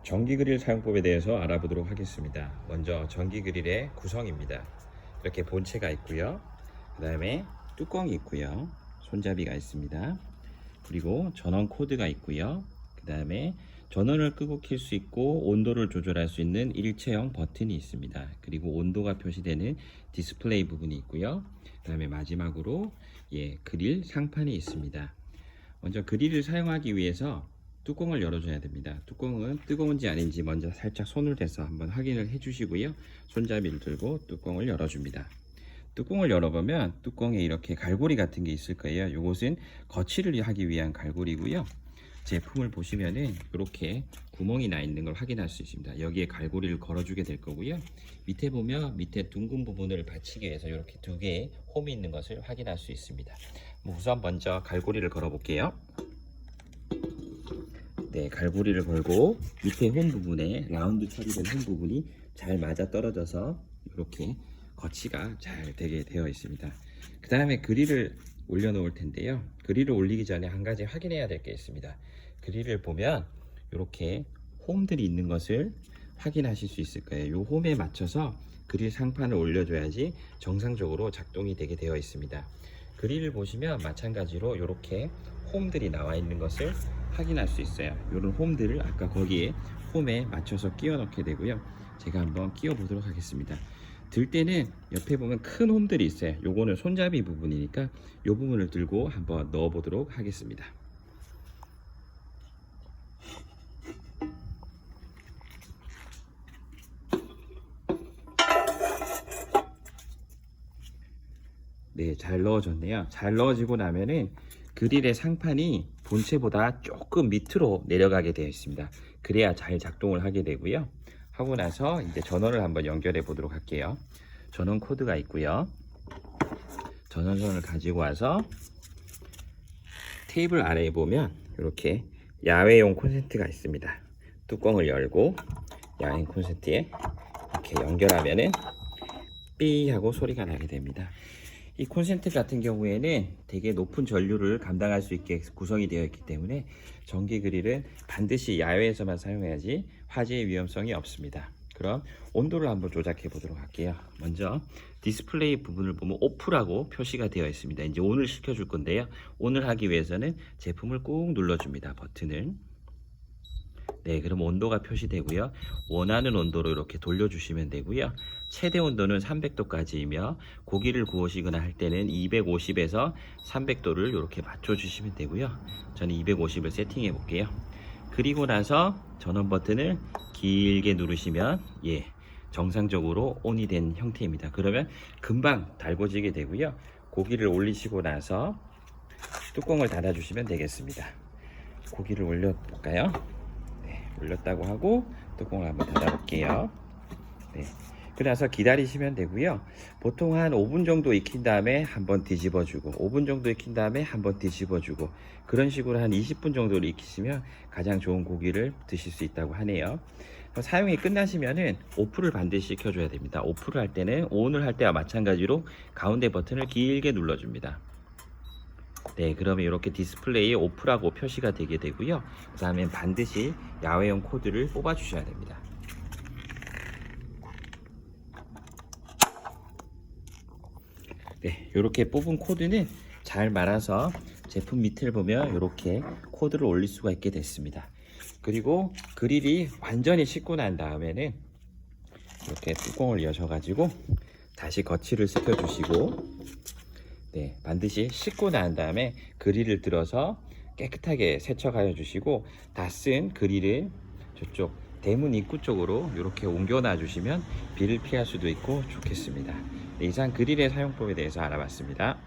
전기 그릴 사용법에 대해서 알아보도록 하겠습니다. 먼저 전기 그릴의 구성입니다. 이렇게 본체가 있고요. 그 다음에 뚜껑이 있고요. 손잡이가 있습니다. 그리고 전원 코드가 있고요. 그 다음에 전원을 끄고 켤 수 있고 온도를 조절할 수 있는 일체형 버튼이 있습니다. 그리고 온도가 표시되는 디스플레이 부분이 있고요. 그 다음에 마지막으로 그릴 상판이 있습니다. 먼저 그릴을 사용하기 위해서 뚜껑을 열어줘야 됩니다. 뚜껑은 뜨거운지 아닌지 먼저 살짝 손을 대서 한번 확인을 해 주시고요. 손잡이를 들고 뚜껑을 열어줍니다. 뚜껑을 열어보면 뚜껑에 이렇게 갈고리 같은 게 있을 거예요. 이것은 거치를 하기 위한 갈고리고요. 제품을 보시면은 이렇게 구멍이 나 있는 걸 확인할 수 있습니다. 여기에 갈고리를 걸어주게 될 거고요. 밑에 보면 밑에 둥근 부분을 받치기 위해서 이렇게 두 개의 홈이 있는 것을 확인할 수 있습니다. 우선 먼저 갈고리를 걸어 볼게요. 네, 갈고리를 걸고 밑에 홈 부분에 라운드 처리된 홈 부분이 잘 맞아 떨어져서 이렇게 거치가 잘 되게 되어 있습니다. 그 다음에 그릴을 올려 놓을 텐데요. 그릴을 올리기 전에 한 가지 확인해야 될 게 있습니다. 그릴을 보면 이렇게 홈들이 있는 것을 확인하실 수 있을 거예요. 이 홈에 맞춰서 그릴 상판을 올려줘야지 정상적으로 작동이 되게 되어 있습니다. 그릴을 보시면 마찬가지로 이렇게 홈들이 나와 있는 것을 확인할 수 있어요. 이런 홈들을 아까 거기에 홈에 맞춰서 끼워 넣게 되고요. 제가 한번 끼워 보도록 하겠습니다. 들 때는 옆에 보면 큰 홈들이 있어요. 요거는 손잡이 부분이니까 이 부분을 들고 한번 넣어 보도록 하겠습니다. 네, 잘 넣어졌네요. 잘 넣어지고 나면은 그릴의 상판이 본체보다 조금 밑으로 내려가게 되어 있습니다. 그래야 잘 작동을 하게 되고요. 하고 나서 이제 전원을 한번 연결해 보도록 할게요. 전원 코드가 있고요. 전원선을 가지고 와서 테이블 아래에 보면 이렇게 야외용 콘센트가 있습니다. 뚜껑을 열고 야외 콘센트에 이렇게 연결하면은 삐 하고 소리가 나게 됩니다. 이 콘센트 같은 경우에는 되게 높은 전류를 감당할 수 있게 구성이 되어 있기 때문에 전기 그릴은 반드시 야외에서만 사용해야지 화재의 위험성이 없습니다. 그럼 온도를 한번 조작해 보도록 할게요. 먼저 디스플레이 부분을 보면 오프라고 표시가 되어 있습니다. 이제 온을 시켜줄 건데요. 온을 하기 위해서는 제품을 꾹 눌러줍니다. 버튼을. 네, 그럼 온도가 표시되고요. 원하는 온도로 이렇게 돌려주시면 되고요. 최대 온도는 300도까지이며 고기를 구우시거나 할 때는 250에서 300도를 이렇게 맞춰주시면 되고요. 저는 250을 세팅해 볼게요. 그리고 나서 전원 버튼을 길게 누르시면 정상적으로 온이 된 형태입니다. 그러면 금방 달궈지게 되고요. 고기를 올리시고 나서 뚜껑을 닫아주시면 되겠습니다. 고기를 올려볼까요? 올렸다고 하고 뚜껑을 한번 닫아 볼게요. 네. 그래서 기다리시면 되고요. 보통 한 5분 정도 익힌 다음에 한번 뒤집어 주고 5분 정도 익힌 다음에 한번 뒤집어 주고 그런 식으로 한 20분 정도를 익히시면 가장 좋은 고기를 드실 수 있다고 하네요. 사용이 끝나시면은 오프를 반드시 시켜줘야 됩니다. 오프를 할 때는 온을 할 때와 마찬가지로 가운데 버튼을 길게 눌러줍니다. 네, 그러면 이렇게 디스플레이에 오프라고 표시가 되게 되고요. 그 다음에 반드시 야외용 코드를 뽑아 주셔야 됩니다. 네, 이렇게 뽑은 코드는 잘 말아서 제품 밑을 보면 이렇게 코드를 올릴 수가 있게 됐습니다. 그리고 그릴이 완전히 식고 난 다음에는 이렇게 뚜껑을 여셔 가지고 다시 거치를 시켜 주시고 네, 반드시 씻고 난 다음에 그릴을 들어서 깨끗하게 세척하여 주시고 다 쓴 그릴을 저쪽 대문 입구 쪽으로 이렇게 옮겨 놔 주시면 비를 피할 수도 있고 좋겠습니다. 네, 이상 그릴의 사용법에 대해서 알아봤습니다.